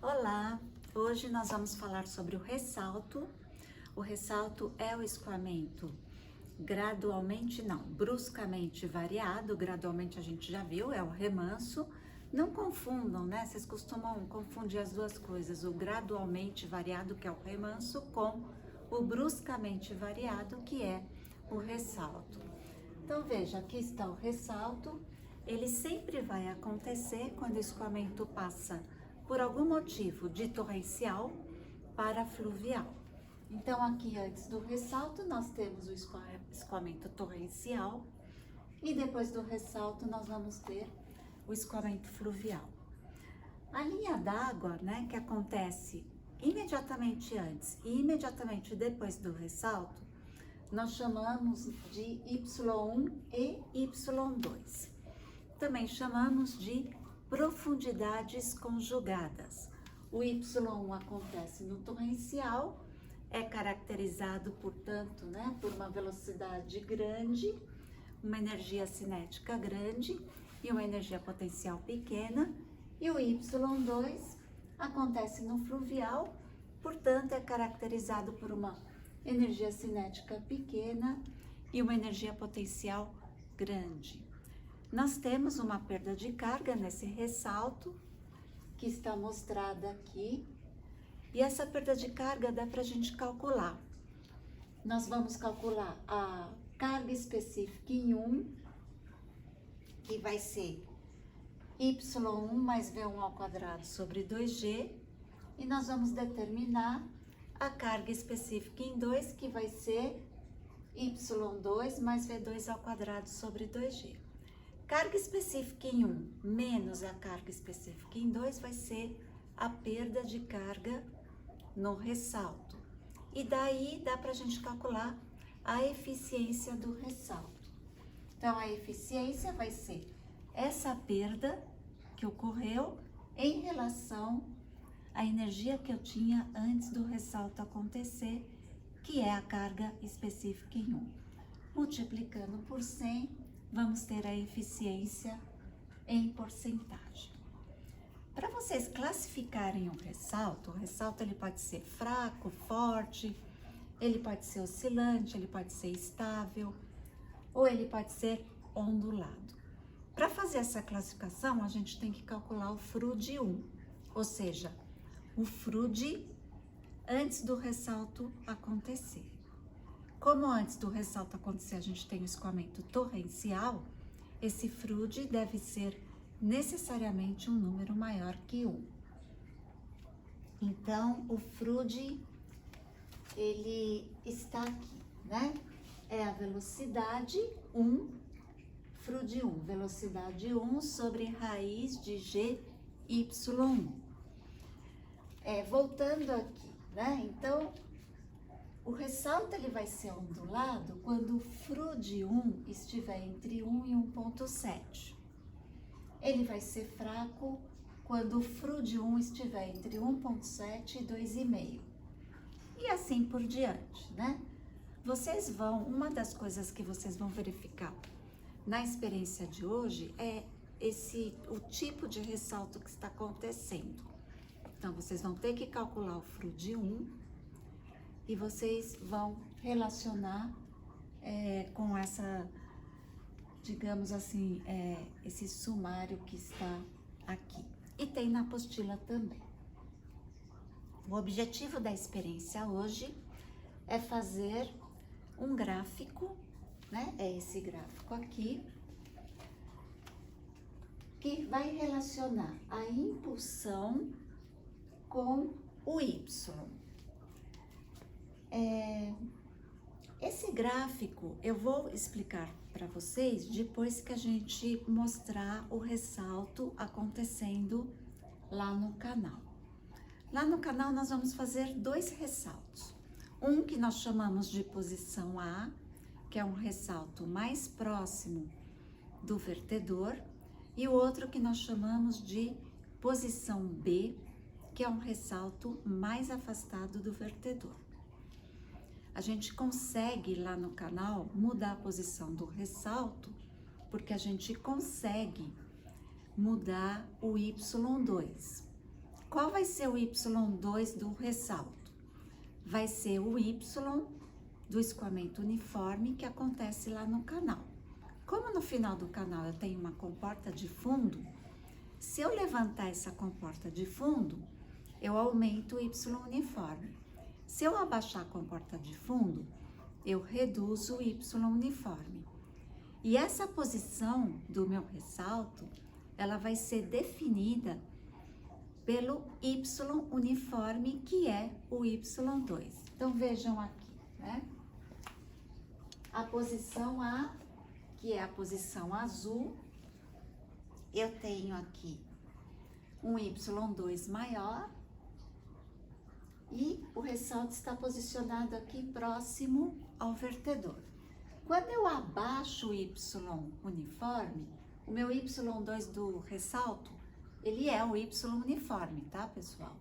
Olá, hoje nós vamos falar sobre o ressalto. O ressalto é o escoamento gradualmente, não, bruscamente variado. Gradualmente a gente já viu, é o remanso. Não confundam, né? Vocês costumam confundir as duas coisas, o gradualmente variado, que é o remanso, com o bruscamente variado, que é o ressalto. Então veja, aqui está o ressalto. Ele sempre vai acontecer quando o escoamento passa por algum motivo de torrencial para fluvial. Então aqui antes do ressalto nós temos o escoamento torrencial e depois do ressalto nós vamos ter o escoamento fluvial. A linha d'água, né, que acontece imediatamente antes e imediatamente depois do ressalto, nós chamamos de Y1 e Y2. Também chamamos de profundidades conjugadas. O Y1 acontece no torrencial, é caracterizado, portanto, né, por uma velocidade grande, uma energia cinética grande e uma energia potencial pequena. E o Y2 acontece no fluvial, portanto, é caracterizado por uma energia cinética pequena e uma energia potencial grande. Nós temos uma perda de carga nesse ressalto, que está mostrada aqui, e essa perda de carga dá para a gente calcular. Nós vamos calcular a carga específica em 1, que vai ser Y1 mais V1 ao quadrado sobre 2G, e nós vamos determinar a carga específica em 2, que vai ser Y2 mais V2 ao quadrado sobre 2G. Carga específica em 1 menos a carga específica em 2 vai ser a perda de carga no ressalto. E daí dá para a gente calcular a eficiência do ressalto. Então, a eficiência vai ser essa perda que ocorreu em relação à energia que eu tinha antes do ressalto acontecer, que é a carga específica em 1. Multiplicando por 100, vamos ter a eficiência em porcentagem. Para vocês classificarem o ressalto ele pode ser fraco, forte, ele pode ser oscilante, ele pode ser estável, ou ele pode ser ondulado. Para fazer essa classificação, a gente tem que calcular o FRUD 1, ou seja, o FRUD antes do ressalto acontecer. Como antes do ressalto acontecer a gente tem o escoamento torrencial, esse FRUD deve ser necessariamente um número maior que 1. Então, o FRUD, ele está aqui, né? É a velocidade 1, FRUD 1, velocidade 1 sobre raiz de GY1. Voltando aqui, né? Então, o ressalto ele vai ser ondulado quando o FRUD 1 estiver entre 1 e 1,7. Ele vai ser fraco quando o FRUD 1 estiver entre 1,7 e 2,5. E assim por diante, né? Uma das coisas que vocês vão verificar na experiência de hoje é o tipo de ressalto que está acontecendo. Então, vocês vão ter que calcular o FRUD 1 e vocês vão relacionar com essa, digamos assim, esse sumário que está aqui. E tem na apostila também. O objetivo da experiência hoje é fazer um gráfico, né? É esse gráfico aqui, que vai relacionar a impulsão com o Y. Esse gráfico eu vou explicar para vocês depois que a gente mostrar o ressalto acontecendo lá no canal. Lá no canal nós vamos fazer 2 ressaltos. Um que nós chamamos de posição A, que é um ressalto mais próximo do vertedor, e o outro que nós chamamos de posição B, que é um ressalto mais afastado do vertedor. A gente consegue lá no canal mudar a posição do ressalto, porque a gente consegue mudar o Y2. Qual vai ser o Y2 do ressalto? Vai ser o Y do escoamento uniforme que acontece lá no canal. Como no final do canal eu tenho uma comporta de fundo, se eu levantar essa comporta de fundo, eu aumento o Y uniforme. Se eu abaixar a comporta de fundo, eu reduzo o Y uniforme. E essa posição do meu ressalto, ela vai ser definida pelo Y uniforme, que é o Y2. Então, vejam aqui, né? A posição A, que é a posição azul, eu tenho aqui um Y2 maior e o ressalto está posicionado aqui próximo ao vertedor. Quando eu abaixo o Y uniforme, o meu Y2 do ressalto, ele é o Y uniforme, tá, pessoal?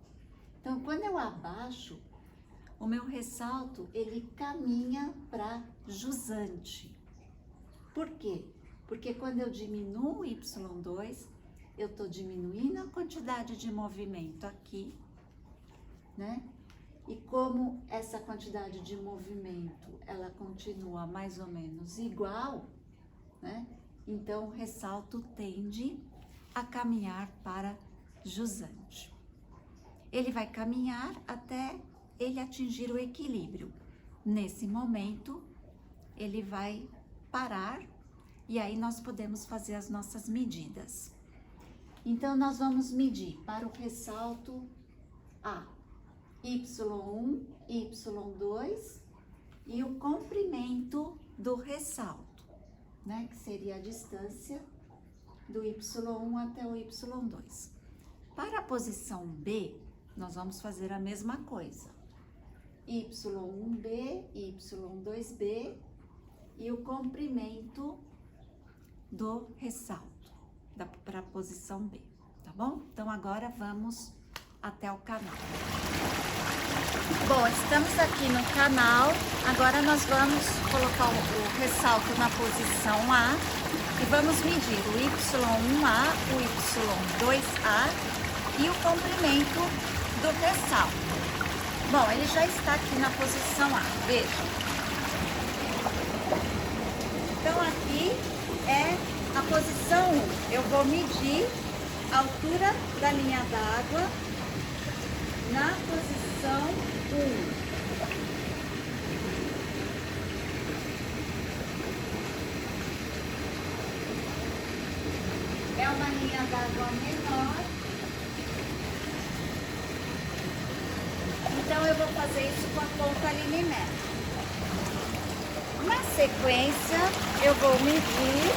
Então, quando eu abaixo, o meu ressalto, ele caminha para jusante. Por quê? Porque quando eu diminuo o Y2, eu estou diminuindo a quantidade de movimento aqui, né? E como essa quantidade de movimento, ela continua mais ou menos igual, né? Então, o ressalto tende a caminhar para jusante. Ele vai caminhar até ele atingir o equilíbrio. Nesse momento, ele vai parar e aí nós podemos fazer as nossas medidas. Então, nós vamos medir para o ressalto A, Y1, Y2 e o comprimento do ressalto, né? Que seria a distância do Y1 até o Y2. Para a posição B, nós vamos fazer a mesma coisa. Y1B, Y2B e o comprimento do ressalto para a posição B, tá bom? Então, agora vamos até o canal. Bom, estamos aqui no canal, agora nós vamos colocar o ressalto na posição A e vamos medir o Y1A, o Y2A e o comprimento do ressalto. Bom, ele já está aqui na posição A, vejam. Então, aqui é a posição 1. Eu vou medir a altura da linha d'água na posição 1. É uma linha d'água menor. Então, eu vou fazer isso com a ponta limimétrica. Na sequência, eu vou medir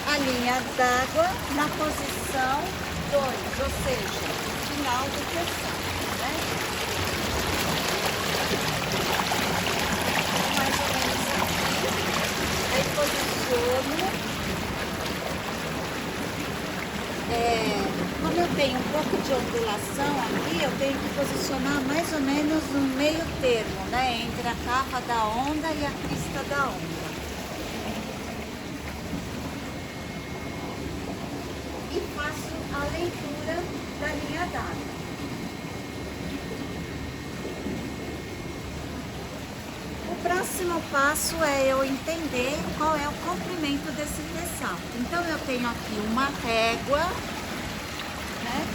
a linha d'água na posição 2, ou seja, final do ressalto, né? Mais ou menos aqui. Aí posiciono. Como eu tenho um pouco de ondulação aqui, eu tenho que posicionar mais ou menos no meio termo, né? Entre a capa da onda e a crista da onda. E faço a leitura da linha d'água. O próximo passo é eu entender qual é o comprimento desse ressalto. Então, eu tenho aqui uma régua, né?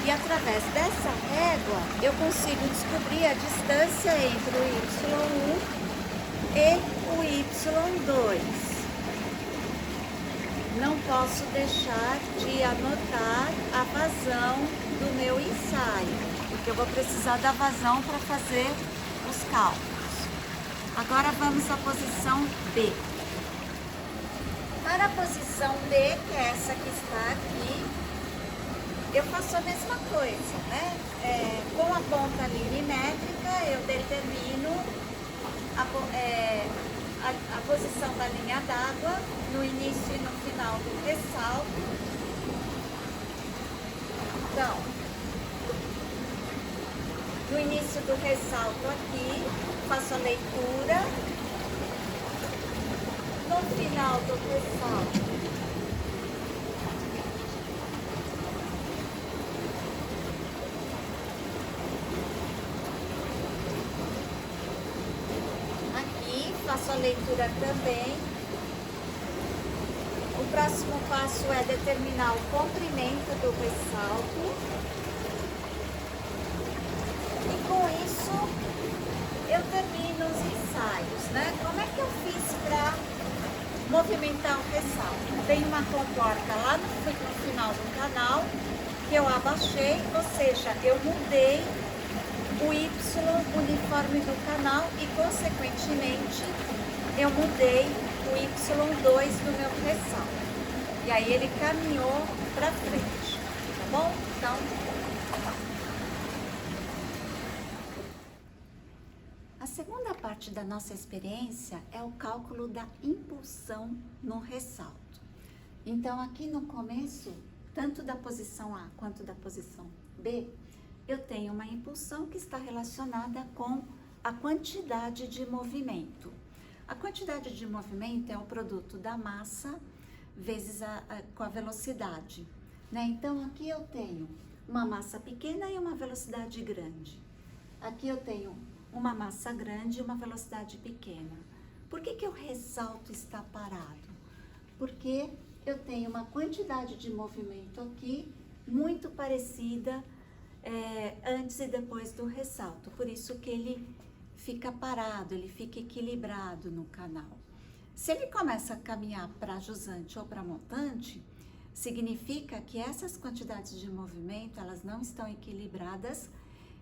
E através dessa régua, eu consigo descobrir a distância entre o Y1 e o Y2. Não posso deixar de anotar a vazão do meu ensaio, porque eu vou precisar da vazão para fazer os cálculos. Agora vamos à posição B. Para a posição B, que é essa que está aqui, eu faço a mesma coisa, né? Com a ponta limimétrica, eu determino a posição da linha d'água no início e no final do ressalto. Então, no início do ressalto aqui, faço a leitura. No final do ressalto, faço a leitura também. O próximo passo é determinar o comprimento do ressalto. E com isso, eu termino os ensaios, né? Como é que eu fiz para movimentar o ressalto? Tem uma comporta lá no final do canal que eu abaixei, ou seja, eu mudei o Y uniforme do canal e, consequentemente, eu mudei o Y2 do meu ressalto. E aí ele caminhou para frente, tá bom? Então, a segunda parte da nossa experiência é o cálculo da impulsão no ressalto. Então, aqui no começo, tanto da posição A quanto da posição B, eu tenho uma impulsão que está relacionada com a quantidade de movimento. A quantidade de movimento é o produto da massa vezes com a velocidade, né? Então, aqui eu tenho uma massa pequena e uma velocidade grande. Aqui eu tenho uma massa grande e uma velocidade pequena. Por que o ressalto está parado? Porque eu tenho uma quantidade de movimento aqui muito parecida antes e depois do ressalto. Por isso que ele fica parado, ele fica equilibrado no canal. Se ele começa a caminhar para jusante ou para montante, significa que essas quantidades de movimento, elas não estão equilibradas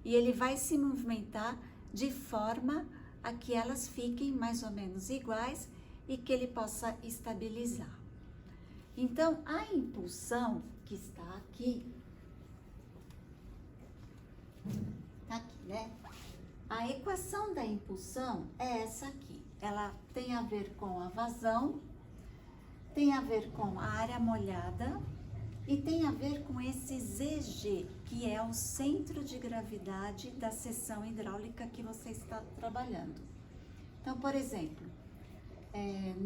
e ele vai se movimentar de forma a que elas fiquem mais ou menos iguais e que ele possa estabilizar. Então, a impulsão que está aqui, né? A equação da impulsão é essa aqui. Ela tem a ver com a vazão, tem a ver com a área molhada e tem a ver com esse ZG, que é o centro de gravidade da seção hidráulica que você está trabalhando. Então, por exemplo,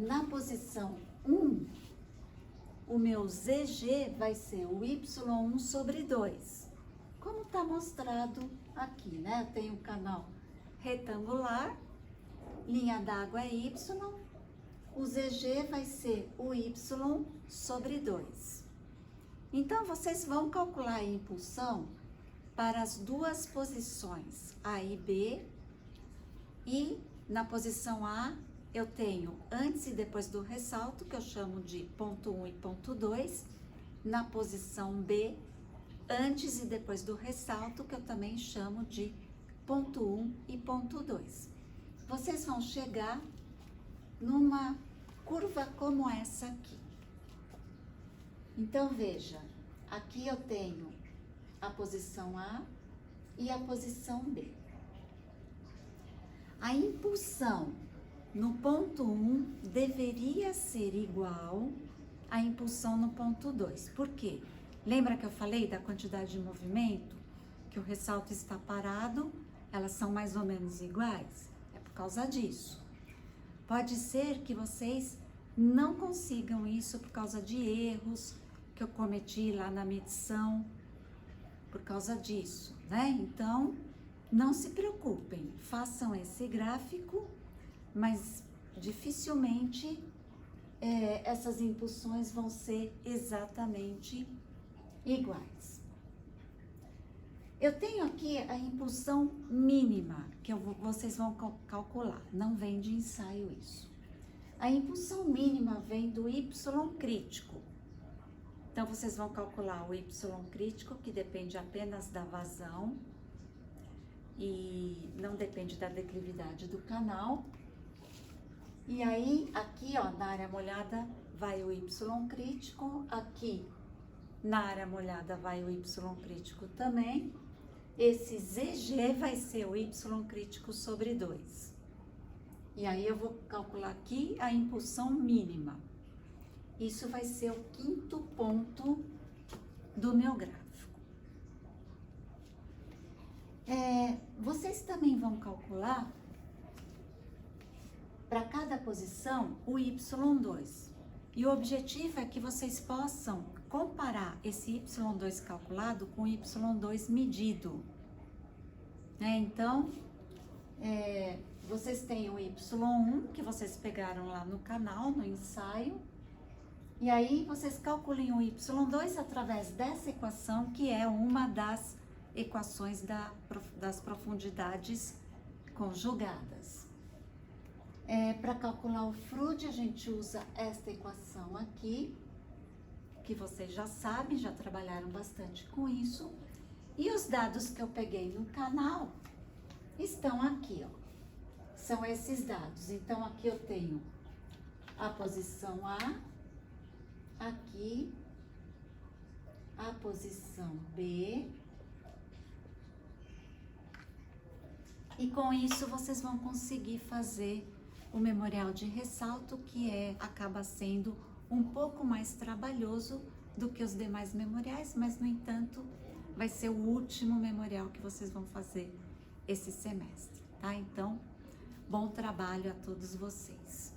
na posição 1, o meu ZG vai ser o Y1 sobre 2, como está mostrado aqui, né? Eu tenho um canal retangular, linha d'água é Y, o ZG vai ser o Y sobre 2. Então, vocês vão calcular a impulsão para as duas posições, A e B, e na posição A, eu tenho antes e depois do ressalto, que eu chamo de ponto 1 e ponto 2. Na posição B, antes e depois do ressalto, que eu também chamo de ponto 1 e ponto 2. Vocês vão chegar numa curva como essa aqui. Então, veja, aqui eu tenho a posição A e a posição B. A impulsão no ponto 1 deveria ser igual à impulsão no ponto 2. Por quê? Lembra que eu falei da quantidade de movimento? Que o ressalto está parado, elas são mais ou menos iguais? É por causa disso. Pode ser que vocês não consigam isso por causa de erros que eu cometi lá na medição, por causa disso, né? Então, não se preocupem, façam esse gráfico, mas dificilmente essas impulsões vão ser exatamente iguais. Eu tenho aqui a impulsão mínima, que vocês vão calcular, não vem de ensaio isso. A impulsão mínima vem do Y crítico. Então, vocês vão calcular o Y crítico, que depende apenas da vazão e não depende da declividade do canal. E aí, aqui, ó, na área molhada vai o Y crítico, aqui na área molhada vai o Y crítico também. Esse ZG vai ser o Y crítico sobre 2. E aí eu vou calcular aqui a impulsão mínima. Isso vai ser o quinto ponto do meu gráfico. Vocês também vão calcular para cada posição o Y2. E o objetivo é que vocês possam comparar esse Y2 calculado com o Y2 medido. Então, Vocês têm o Y1, que vocês pegaram lá no canal, no ensaio. E aí, vocês calculem o Y2 através dessa equação, que é uma das equações das profundidades conjugadas. Para calcular o FRUD, a gente usa esta equação aqui, que vocês já sabem, já trabalharam bastante com isso. E os dados que eu peguei no canal estão aqui, ó. São esses dados. Então, aqui eu tenho a posição A, aqui a posição B. E com isso, vocês vão conseguir fazer o memorial de ressalto, que acaba sendo um pouco mais trabalhoso do que os demais memoriais, mas, no entanto, vai ser o último memorial que vocês vão fazer esse semestre, tá? Então, bom trabalho a todos vocês.